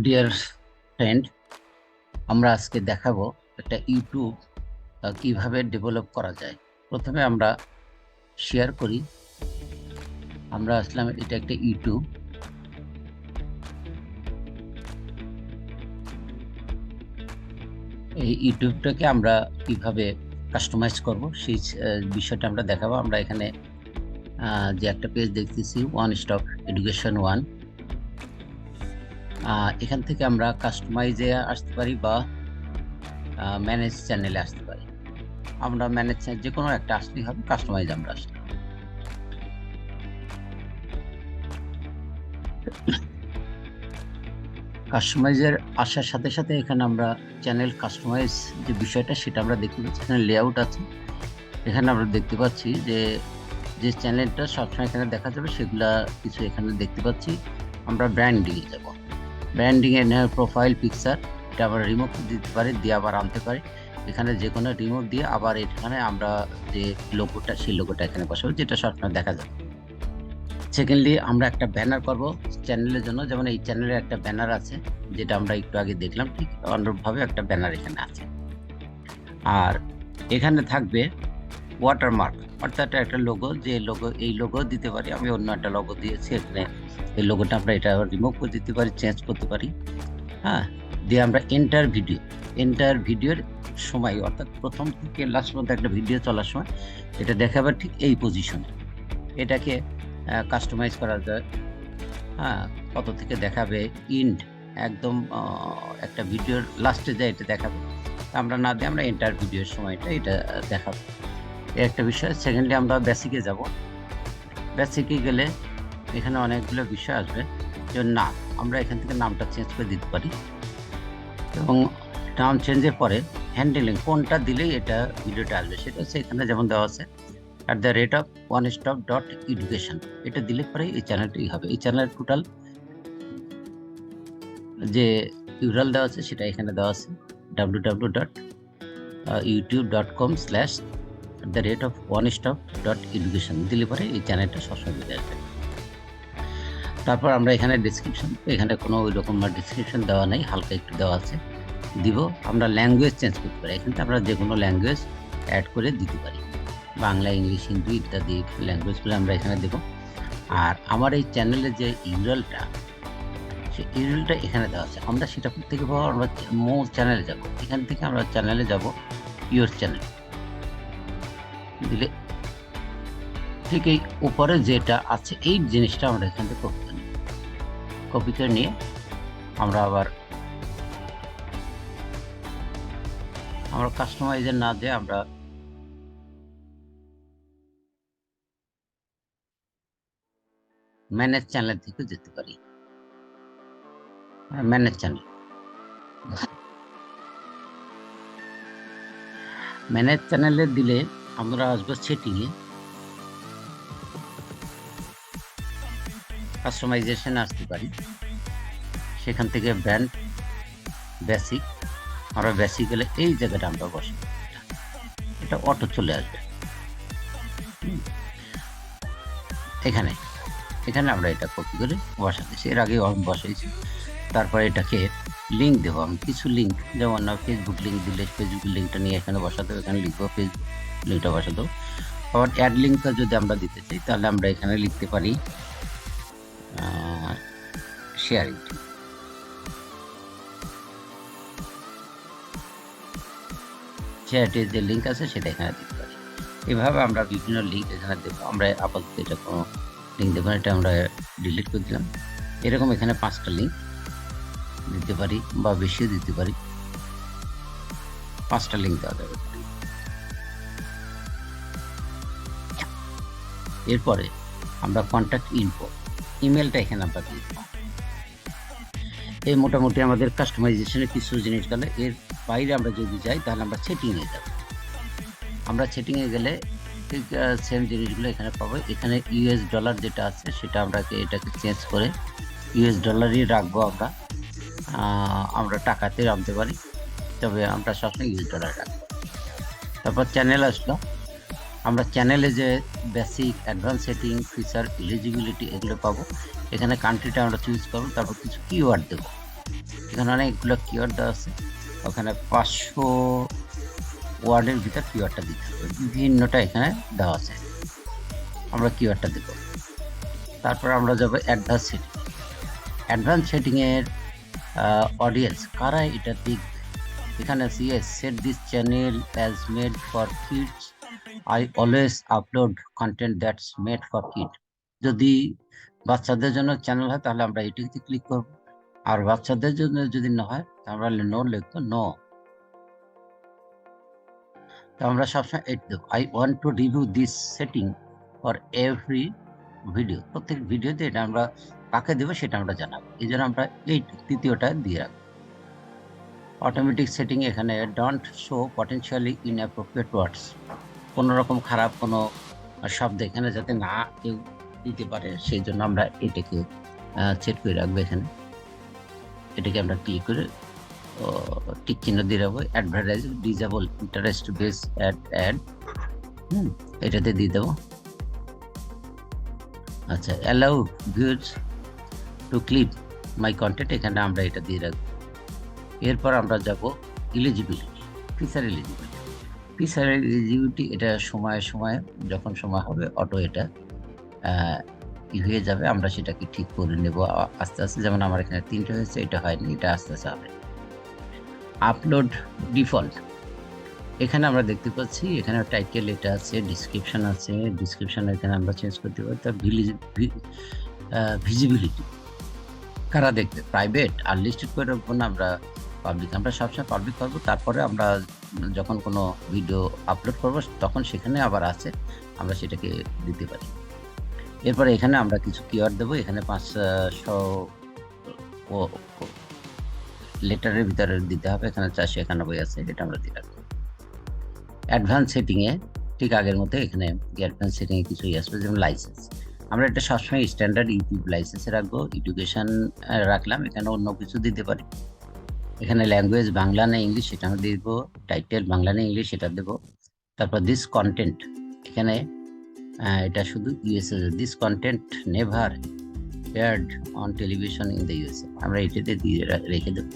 Dear friend, আমরা আজকে দেখাবো একটা ইউটিউব কিভাবে ডেভেলপ করা যায়। প্রথমে আমরা শেয়ার করি। আমরা আসলাম, এটা একটা ইউটিউব। এই ইউটিউবটাকে আমরা কিভাবে কাস্টমাইজ করব সেই বিষয়টা আমরা দেখাবো। আমরা এখানে যে একটা পেজ দেখতেছি, ওয়ান স্টপ এডুকেশন ওয়ান, এখান থেকে আমরা কাস্টমাইজে আসতে পারি বা ম্যানেজ চ্যানেলে আসতে পারি। আমরা ম্যানেজ যে কোনো একটা আসলেই হবে, কাস্টমাইজ আমরা আসতে। কাস্টমাইজের আসার সাথে সাথে এখানে আমরা চ্যানেল কাস্টমাইজ যে বিষয়টা সেটা আমরা দেখতে পাচ্ছি। এখানে লেআউট আছে। এখানে আমরা দেখতে পাচ্ছি যে যে চ্যানেলটা সবসময় এখানে দেখা যাবে সেগুলা কিছু এখানে দেখতে পাচ্ছি। আমরা ব্র্যান্ডিংয়ে যাব। ব্র্যান্ডিংয়ে প্রোফাইল পিকচার, এটা আমরা রিমুভ দিতে পারি, দিয়ে আবার আনতে পারি। এখানে যে কোনো রিমুভ দিয়ে আবার এখানে আমরা যে লোগোটা, সেই লোগোটা এখানে বসাবো, যেটা সবসময় দেখা যাবে। সেকেন্ডলি, আমরা একটা ব্যানার করব চ্যানেলের জন্য। যেমন এই চ্যানেলে একটা ব্যানার আছে, যেটা আমরা একটু আগে দেখলাম, ঠিক অনুরূপভাবে একটা ব্যানার এখানে আছে। আর এখানে থাকবে ওয়াটারমার্ক, অর্থাৎ একটা লোগো, যে লোগো, এই লোগো দিতে পারি। আমি অন্য একটা লোগো দিয়েছি এখানে। এই লোগোটা আমরা এটা রিমুভ করে দিতে পারি, চেঞ্জ করতে পারি। হ্যাঁ, দিয়ে আমরা এন্টার ভিডিওর সময়, অর্থাৎ প্রথম থেকে লাস্ট পর্যন্ত একটা ভিডিও চলার সময় এটা দেখাবে ঠিক এই পজিশনে। এটাকে কাস্টমাইজ করা যায়। হ্যাঁ, কত থেকে দেখাবে, ইন্ড একদম একটা ভিডিওর লাস্টে যায় এটা দেখাবে। আমরা না দিয়ে আমরা এন্টার ভিডিওর সময়টা এটা দেখাবো, এই একটা বিষয়। সেকেন্ডলি, আমরা বেসিকে যাব। বেসিকে গেলে এখানে অনেকগুলো বিষয় আসবে। যে নাম, আমরা এখান থেকে নামটা চেঞ্জ করে দিতে পারি, এবং নাম চেঞ্জের পরে হ্যান্ডেলিং কোনটা দিলেই এটা ভিডিওটা আসবে সেটা হচ্ছে এখানে যেমন দেওয়া আছে, @OneStop.education। এটা দিলে পরে এই চ্যানেলটাই হবে। এই চ্যানেলের টোটাল যে ইউআরএল দেওয়া আছে সেটা এখানে দেওয়া আছে, www.youtube.com/@OneStop.education দিলে পরে এই চ্যানেলটা সবসময় বেরিয়ে আসবে। তারপর আমরা এখানে ডিসক্রিপশন, এখানে কোনো ওই রকম ডিসক্রিপশন দেওয়া নেই, হালকা একটু দেওয়া আছে, দিব। আমরা ল্যাঙ্গুয়েজ চেঞ্জ করতে পারি, এখানে আমরা যে কোনো ল্যাঙ্গুয়েজ অ্যাড করে দিতে পারি, বাংলা, ইংলিশ, হিন্দি ইত্যাদি ল্যাঙ্গুয়েজগুলো আমরা এখানে দেব। আর আমার এই চ্যানেলের যে ইউআরএলটা, সেই ইউআরএলটা এখানে দেওয়া আছে। আমরা সেটা থেকে পাবো, আমরা মোর চ্যানেলে যাব। এখান থেকে আমরা চ্যানেলে যাব, ইউর চ্যানেল দিলে ঠিক এই উপরে যেটা আছে এই জিনিসটা আমরা এখান থেকে কপি করে নিয়ে আমরা আবার কাস্টমাইজার না দিয়ে আমরা ম্যানেজ চ্যানেল থেকে যেতে পারি। ম্যানেজ চ্যানেলে দিলে আমরা আসবো সেটিংয়ে, কাস্টমাইজেশন আসতে পারি। সেখান থেকে ব্র্যান্ড, বেসিক, আমরা বেসিক গেলে এই জায়গাটা আমরা বসে, এটা অটো চলে আসবে। এখানে আমরা এটা কপি করে বসাতেছি, এর আগে আমি বসাইছি। তারপরে এটাকে লিঙ্ক দেবো। আমি কিছু লিঙ্ক, যেমন ফেসবুক লিঙ্ক দিলে ফেসবুক লিঙ্কটা নিয়ে এখানে বসাতে হবে, এখানে লিখবো ফেসবুক লিঙ্কটা বসাতে হবে। আবার অ্যাড লিঙ্কটা যদি আমরা দিতে চাই তাহলে আমরা এখানে লিখতে পারি শেয়ারিং। শেয়ারটির যে লিঙ্ক আছে সেটা এখানে দিতে পারি। এভাবে আমরা বিভিন্ন লিঙ্ক এখানে দেবো। আমরা আপাতত এটা কোনো লিঙ্ক দেবো, এটা আমরা ডিলিট করে দিলাম। এরকম এখানে 5টা লিঙ্ক দিতে পারি বা বেশিও দিতে পারি, 5টা লিঙ্ক দেওয়া যাবে। এরপরে আমরা কন্ট্যাক্ট ইনফো, ইমেলটা এখানে আমরা দিয়ে দেবো। এই মোটামুটি আমাদের কাস্টমাইজেশনের কিছু জিনিস গেলে। এর বাইরে আমরা যদি যাই তাহলে আমরা সেটিংয়ে যাব। আমরা সেটিংয়ে গেলে ঠিক সেম জিনিসগুলো এখানে পাবো। এখানে ইউএস ডলার যেটা আছে সেটা আমরা এটাকে চেঞ্জ করে ইউএস ডলারই রাখবো। আমরা টাকাতে আনতে পারি, তবে আমরা সবসময় ইউএস ডলার রাখবো। তারপর চ্যানেল আসলো। আমরা চ্যানেলে যে basic, advance setting, feature, eligibility এগুলো পাবো। এখানে কান্ট্রিটা আমরা চুজ করবো, তারপর কিছু কিওয়ার্ড দেবো। এখানে অনেকগুলো কিওয়ার্ড দেওয়া আছে, ওখানে 500 ওয়ার্ডের ভিতর কিওয়ার্ডটা দিতে হবে, বিভিন্নটা এখানে দেওয়া আছে, আমরা কিওয়ার্ডটা দেব। তারপর আমরা যাব অ্যাডভান্স সেটিং। অ্যাডভান্স সেটিং এর অডিয়েন্স কারা এটা দেখবে, এখানে আছে yes set this channel as made for kids, I always upload content that's made for kid. যদি বাচ্চাদের জন্য চ্যানেল হয় তাহলে আমরা এটিতে ক্লিক করব, আর বাচ্চাদের জন্য যদি না হয় আমরা নো লিখবো, নো। তো আমরা সবসময় এটি দেবো, I want to review this setting for every video. প্রত্যেক ভিডিওতে এটা আমরা কাকে দেবো সেটা আমরা জানাবো, এই জন্য আমরা এই তৃতীয়টা দিয়ে রাখবো। অটোমেটিক সেটিং, এখানে ডোন্ট শো পটেনশিয়ালি ইনঅ্যাপ্রোপ্রিয়েট ওয়ার্ডস, কোনো রকম খারাপ কোনো শব্দ এখানে যাতে না কেউ দিতে পারে সেই জন্য আমরা এটাকে সেট করে রাখবো। এখানে এটাকে আমরা ক্লিক করে টিক চিহ্ন দিয়ে রাখবো। Advertise disable interest base ad এটাতে দিয়ে দেবো। আচ্ছা, allow viewers to click my content, এখানে আমরা এটা দিয়ে রাখবো। এরপর আমরা যাব eligibility, feature eligibility. Feature eligibility এটা সময়ে সময়ে যখন সময় হবে অটো এটা হয়ে যাবে, আমরা সেটাকে ঠিক করে নেব আস্তে আস্তে। যেমন আমার এখানে 3টে হয়েছে, এটা হয়নি, এটা আস্তে আস্তে হবে। আপলোড ডিফল্ট, এখানে আমরা দেখতে পাচ্ছি এখানে টাইটেল এটা আছে, ডিসক্রিপশন আছে, ডিসক্রিপশন এখানে আমরা চেঞ্জ করতে পারি। তার ভিজিবিলিটি কারা দেখবে, প্রাইভেট আর লিস্টেড করে রাখবো না আমরা পাবলিক, আমরা সবসময় পাবলিক করবো। তারপরে আমরা যখন কোনো ভিডিও আপলোড করব তখন সেখানে আবার আছে, আমরা সেটাকে দিতে পারি। এরপরে এখানে আমরা কিছু কিওয়ার্ড দেবো, এখানে 500 লেটারের ভিতরে দিতে হবে, এখানে 491 আছে, এটা আমরা দিয়ে রাখবো। অ্যাডভান্স সেটিংয়ে ঠিক আগের মতো এখানে অ্যাডভান্স সেটিংয়ে কিছুই আসবে, যেমন লাইসেন্স, আমরা এটা সবসময় স্ট্যান্ডার্ড ইউটিউব লাইসেন্সে রাখবো। এডুকেশন রাখলাম, এখানে অন্য কিছু দিতে পারি। এখানে ল্যাঙ্গুয়েজ বাংলা না ইংলিশ সেটা আমরা দিব, টাইটেল বাংলা না ইংলিশ সেটা দেব। তারপর দিস কন্টেন্ট, এখানে এটা শুধু USA, this content never aired on television in the USA, আমরা এটাতে দিয়ে রেখে দেব।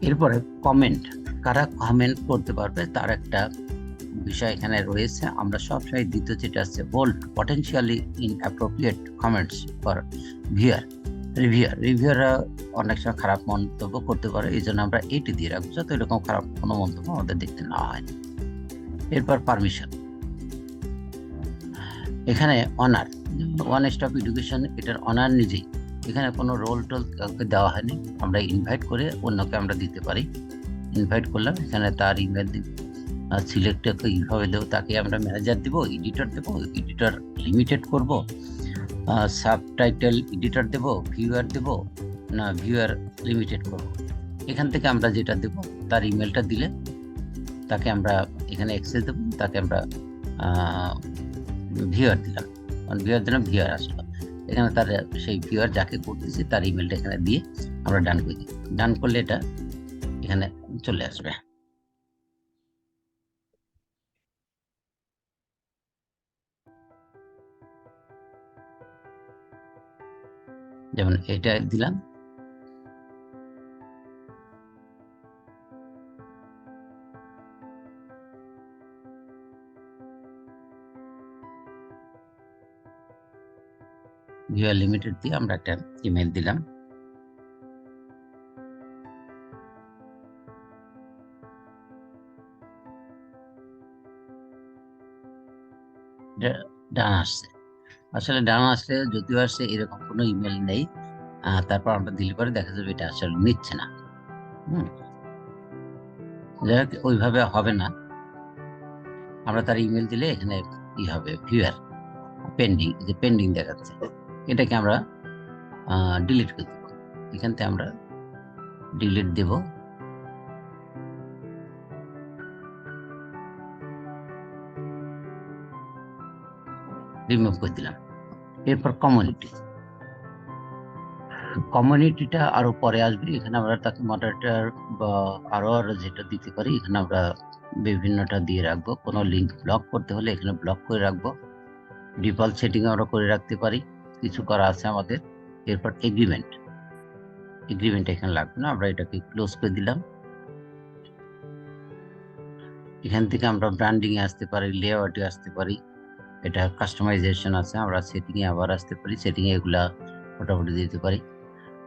এরপরে কমেন্ট, কারা কমেন্ট করতে পারবে তার একটা বিষয় এখানে রয়েছে, আমরা সবসময় দ্বিতীয় যেটা আছে bold potentially inappropriate comments for রিভিউয়াররা অনেক সময় খারাপ মন্তব্য করতে পারে, এই জন্য আমরা এইটি দিয়ে রাখবো যাতে এরকম খারাপ কোনো মন্তব্য আমাদের দেখতে না হয়। এরপর পারমিশন, এখানে অনার, ওয়ান স্টপ এডুকেশন এটার অনার নিজেই, এখানে কোনো রোল টোল কাউকে দেওয়া হয়নি, আমরা ইনভাইট করে অন্যকে আমরা দিতে পারি। ইনভাইট করলাম, এখানে তার ইমেল দিব, সিলেক্টকে এইভাবে দেবো, তাকে আমরা ম্যানেজার দেবো, এডিটর দেবো, এডিটর লিমিটেড করব, সাবটাইটেল এডিটর দেবো, ভিউয়ার দেবো না ভিউয়ার লিমিটেড করব। এখান থেকে আমরা যেটা দেবো তার ইমেলটা দিলে তাকে আমরা এখানে অ্যাক্সেস দেবো, তাকে আমরা ভিউয়ার দিলাম, ভিউয়ার দিলাম, ভিউয়ার আসলো, এখানে তার সেই ভিউয়ার যাকে করতেছি তার ইমেলটা এখানে দিয়ে আমরা ডান করে দিই। ডান করলে এটা এখানে চলে আসবে। যেমন এটা দিলাম, ভিউয়ার লিমিটেড দিয়ে আমরা একটা ইমেল দিলাম। ডান আসছে, আসলে ডান আসলে যদিও আসছে এরকম কোনো ইমেল নেই, তারপর আমরা দিলে পরে দেখা যাবে এটা আসলে নিচ্ছে না। যাই হোক, ওইভাবে হবে না, আমরা তার ইমেল দিলে এখানে কি হবে, ভিউয়ার পেন্ডিং, যে পেন্ডিং দেখাচ্ছে, এটাকে আমরা ডিলিট করে দেবো। এখান থেকে আমরা ডিলিট দেব, রিমুভ করে দিলাম। এরপর কমিউনিটি, কমিউনিটিটা আরো পরে আসবে, এখানে আমরা তাকে মডারেটর বা আরো যেটা দিতে পারি, এখানে আমরা বিভিন্নটা দিয়ে রাখবো। কোনো লিঙ্ক ব্লক করতে হলে এখানে ব্লক করে রাখবো, ডিফল্ট সেটিং আমরা করে রাখতে পারি, কিছু করা আছে আমাদের। এরপর এগ্রিমেন্ট, এগ্রিমেন্ট এখানে লাগবে না, আমরা এটাকে ক্লোজ করে দিলাম। এখান থেকে আমরা ব্র্যান্ডিং এ আসতে পারি, লেআউটে আসতে পারি, এটা কাস্টমাইজেশন আছে, আমরা সেটিং এ আবার আসতে পারি, সেটিং এ এগুলা মোটামুটি দিতে পারি।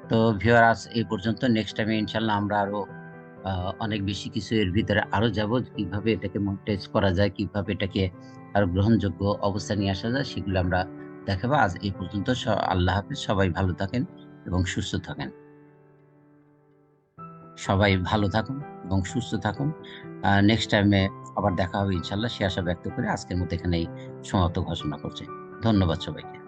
তো ভিউয়ার্স, এই পর্যন্ত। নেক্সট টাইমে ইনশাল্লাহ আমরা আরো অনেক বেশি কিছু এর ভিতরে আরো যাব, কিভাবে এটাকে মনিটাইজ করা যায়, কিভাবে এটাকে আরো গ্রহণযোগ্য অবস্থা নিয়ে আসা যায়, সেগুলো আমরা দেখাবো। আজ এই পর্যন্ত। আল্লাহ হাফেজ, সবাই ভালো থাকেন এবং সুস্থ থাকেন। সবাই ভালো থাকুন এবং সুস্থ থাকুন। নেক্সট টাইমে আবার দেখা হবে ইনশাল্লাহ, সে আশা ব্যক্ত করে আজকের মতো এখানেই সমাপ্ত ঘোষণা করছি। ধন্যবাদ সবাইকে।